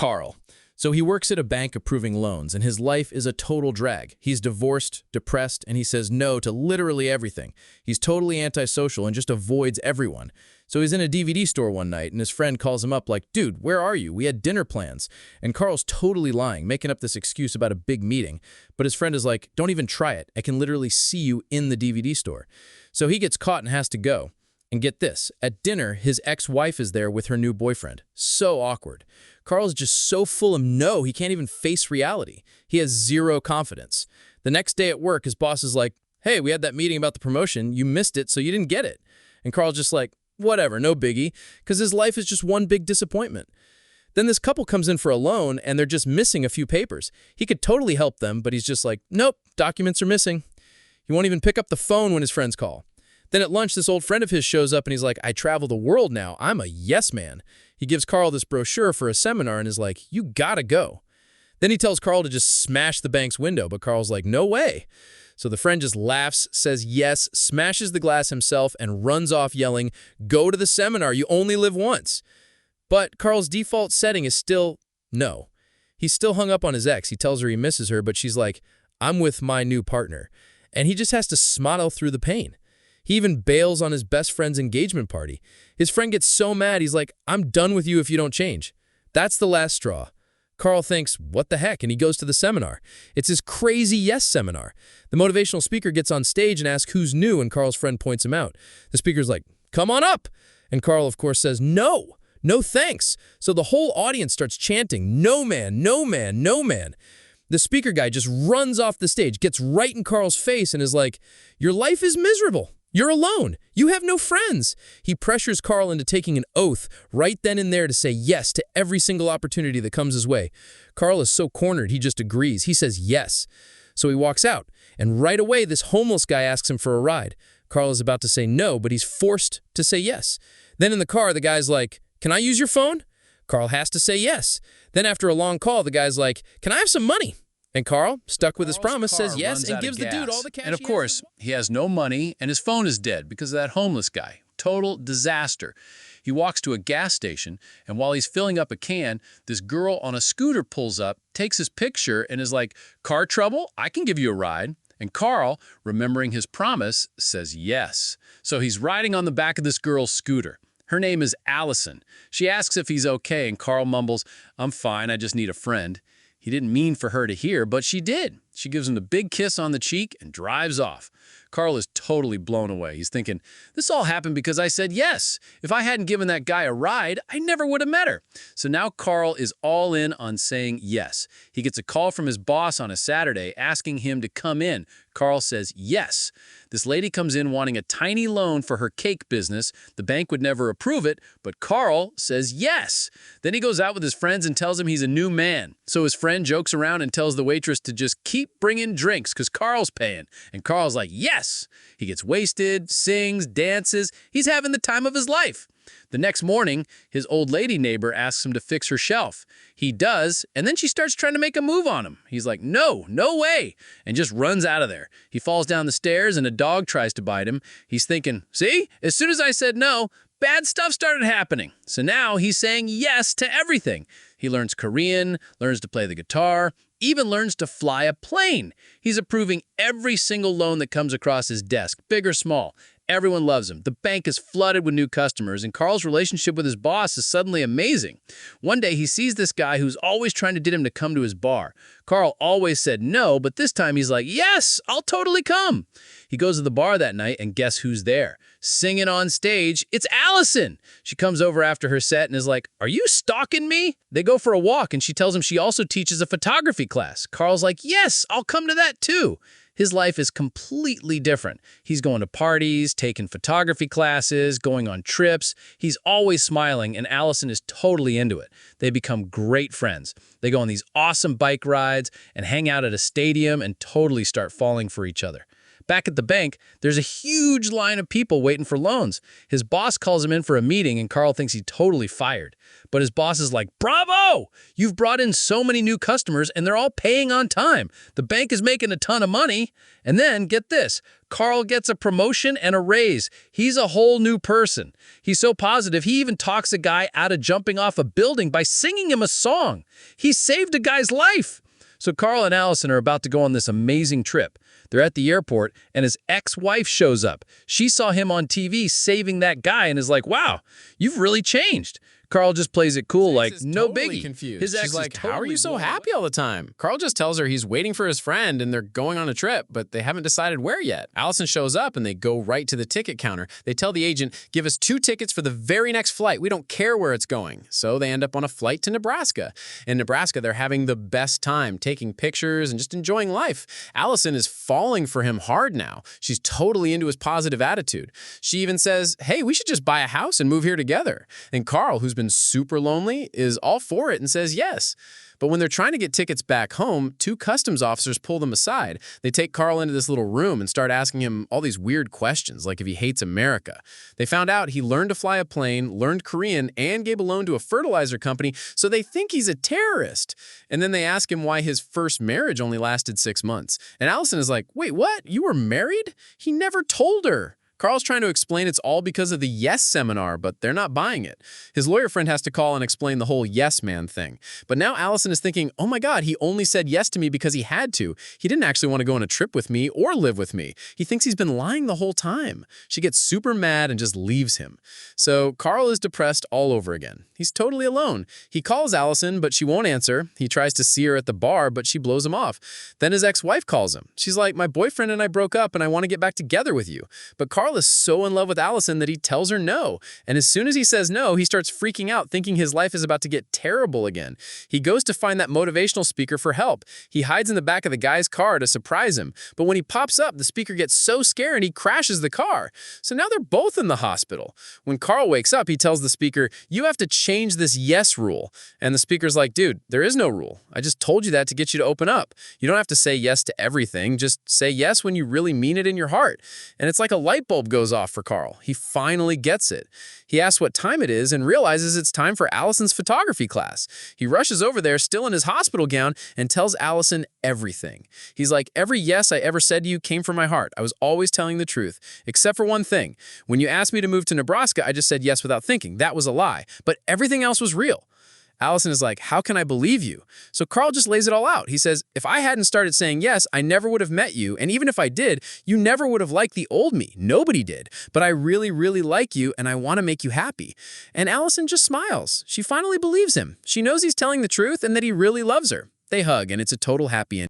Carl. So he works at a bank approving loans, and his life is a total drag. He's divorced, depressed, and he says no to literally everything. He's totally antisocial and just avoids everyone. So he's in a DVD store one night, and his friend calls him up like, dude, where are you? We had dinner plans. And Carl's totally lying, making up this excuse about a big meeting. But his friend is like, don't even try it. I can literally see you in the DVD store. So he gets caught and has to go. And get this, at dinner, his ex-wife is there with her new boyfriend. So awkward. Carl's just so full of no, he can't even face reality. He has zero confidence. The next day at work, his boss is like, hey, we had that meeting about the promotion. You missed it, so you didn't get it. And Carl's just like, whatever, no biggie, because his life is just one big disappointment. Then this couple comes in for a loan, and they're just missing a few papers. He could totally help them, but he's just like, nope, documents are missing. He won't even pick up the phone when his friends call. Then at lunch, this old friend of his shows up and he's like, I travel the world now. I'm a yes man. He gives Carl this brochure for a seminar and is like, you gotta go. Then he tells Carl to just smash the bank's window, but Carl's like, no way. So the friend just laughs, says yes, smashes the glass himself, and runs off yelling, go to the seminar, you only live once. But Carl's default setting is still no. He's still hung up on his ex. He tells her he misses her, but she's like, I'm with my new partner. And he just has to smile through the pain. He even bails on his best friend's engagement party. His friend gets so mad, he's like, I'm done with you if you don't change. That's the last straw. Carl thinks, what the heck? And he goes to the seminar. It's his crazy yes seminar. The motivational speaker gets on stage and asks who's new, and Carl's friend points him out. The speaker's like, come on up. And Carl, of course, says, no, no thanks. So the whole audience starts chanting, no man, no man, no man. The speaker guy just runs off the stage, gets right in Carl's face and is like, your life is miserable. You're alone. You have no friends. He pressures Carl into taking an oath right then and there to say yes to every single opportunity that comes his way. Carl is so cornered, he just agrees. He says yes. So he walks out, and right away this homeless guy asks him for a ride. Carl is about to say no, but he's forced to say yes. Then in the car, the guy's like, can I use your phone? Carl has to say yes. Then after a long call, the guy's like, can I have some money? And Carl, stuck with his promise, says yes and gives the dude all the cash. And of course, he has no money and his phone is dead because of that homeless guy. Total disaster. He walks to a gas station, and while he's filling up a can, this girl on a scooter pulls up, takes his picture, and is like, car trouble? I can give you a ride. And Carl, remembering his promise, says yes. So he's riding on the back of this girl's scooter. Her name is Allison. She asks if he's okay, and Carl mumbles, I'm fine, I just need a friend. He didn't mean for her to hear, but she did. She gives him a big kiss on the cheek and drives off. Carl is totally blown away. He's thinking, this all happened because I said yes. If I hadn't given that guy a ride, I never would have met her. So now Carl is all in on saying yes. He gets a call from his boss on a Saturday asking him to come in. Carl says yes. This lady comes in wanting a tiny loan for her cake business. The bank would never approve it, but Carl says yes. Then he goes out with his friends and tells him he's a new man. So his friend jokes around and tells the waitress to just keep bringing drinks because Carl's paying. And Carl's like, yes. He gets wasted, sings, dances. He's having the time of his life. The next morning, his old lady neighbor asks him to fix her shelf. He does, and then she starts trying to make a move on him. He's like, no, no way, and just runs out of there. He falls down the stairs, and a dog tries to bite him. He's thinking, see, as soon as I said no, bad stuff started happening. So now he's saying yes to everything. He learns Korean, learns to play the guitar, even learns to fly a plane. He's approving every single loan that comes across his desk, big or small. Everyone loves him. The bank is flooded with new customers, and Carl's relationship with his boss is suddenly amazing. One day, he sees this guy who's always trying to get him to come to his bar. Carl always said no, but this time he's like, yes, I'll totally come. He goes to the bar that night, and guess who's there? Singing on stage, it's Allison. She comes over after her set and is like, are you stalking me? They go for a walk, and she tells him she also teaches a photography class. Carl's like, yes, I'll come to that too. His life is completely different. He's going to parties, taking photography classes, going on trips. He's always smiling, and Allison is totally into it. They become great friends. They go on these awesome bike rides and hang out at a stadium and totally start falling for each other. Back at the bank, there's a huge line of people waiting for loans. His boss calls him in for a meeting, and Carl thinks he's totally fired. But his boss is like, "Bravo! You've brought in so many new customers, and they're all paying on time. The bank is making a ton of money." And then, get this, Carl gets a promotion and a raise. He's a whole new person. He's so positive, he even talks a guy out of jumping off a building by singing him a song. He saved a guy's life. So Carl and Allison are about to go on this amazing trip. They're at the airport, and his ex-wife shows up. She saw him on TV saving that guy and is like, "Wow, you've really changed." Carl just plays it cool, like, no biggie. Confused. His ex She's is like, how are totally you so blown happy all the time? Carl just tells her he's waiting for his friend and they're going on a trip, but they haven't decided where yet. Allison shows up and they go right to the ticket counter. They tell the agent, "Give us 2 tickets for the very next flight. We don't care where it's going." So they end up on a flight to Nebraska. In Nebraska, they're having the best time, taking pictures and just enjoying life. Allison is falling for him hard now. She's totally into his positive attitude. She even says, "Hey, we should just buy a house and move here together." And Carl, who's been super lonely, is all for it and says yes. But when they're trying to get tickets back home, 2 customs officers pull them aside. They take Carl into this little room and start asking him all these weird questions, like if he hates America. They found out he learned to fly a plane, learned Korean, and gave a loan to a fertilizer company, so they think he's a terrorist. And then they ask him why his first marriage only lasted 6 months. And Allison is like, "Wait, what? You were married?" He never told her. Carl's trying to explain it's all because of the Yes seminar, but they're not buying it. His lawyer friend has to call and explain the whole yes man thing. But now Allison is thinking, "Oh my God, he only said yes to me because he had to. He didn't actually want to go on a trip with me or live with me. He thinks he's been lying the whole time." She gets super mad and just leaves him. So Carl is depressed all over again. He's totally alone. He calls Allison, but she won't answer. He tries to see her at the bar, but she blows him off. Then his ex-wife calls him. She's like, "My boyfriend and I broke up and I want to get back together with you." But Carl is so in love with Allison that he tells her no. And as soon as he says no, he starts freaking out, thinking his life is about to get terrible again. He goes to find that motivational speaker for help. He hides in the back of the guy's car to surprise him. But when he pops up, the speaker gets so scared and he crashes the car. So now they're both in the hospital. When Carl wakes up, he tells the speaker, "You have to change this yes rule." And the speaker's like, "Dude, there is no rule. I just told you that to get you to open up. You don't have to say yes to everything. Just say yes when you really mean it in your heart." And it's like a light bulb goes off for Carl. He finally gets it. He asks what time it is and realizes it's time for Allison's photography class. He rushes over there, still in his hospital gown, and tells Allison everything. He's like, "Every yes I ever said to you came from my heart. I was always telling the truth, except for one thing. When you asked me to move to Nebraska, I just said yes without thinking. That was a lie. But everything else was real." Allison is like, "How can I believe you?" So Carl just lays it all out. He says, "If I hadn't started saying yes, I never would have met you. And even if I did, you never would have liked the old me. Nobody did. But I really, really like you, and I want to make you happy." And Allison just smiles. She finally believes him. She knows he's telling the truth and that he really loves her. They hug, and it's a total happy ending.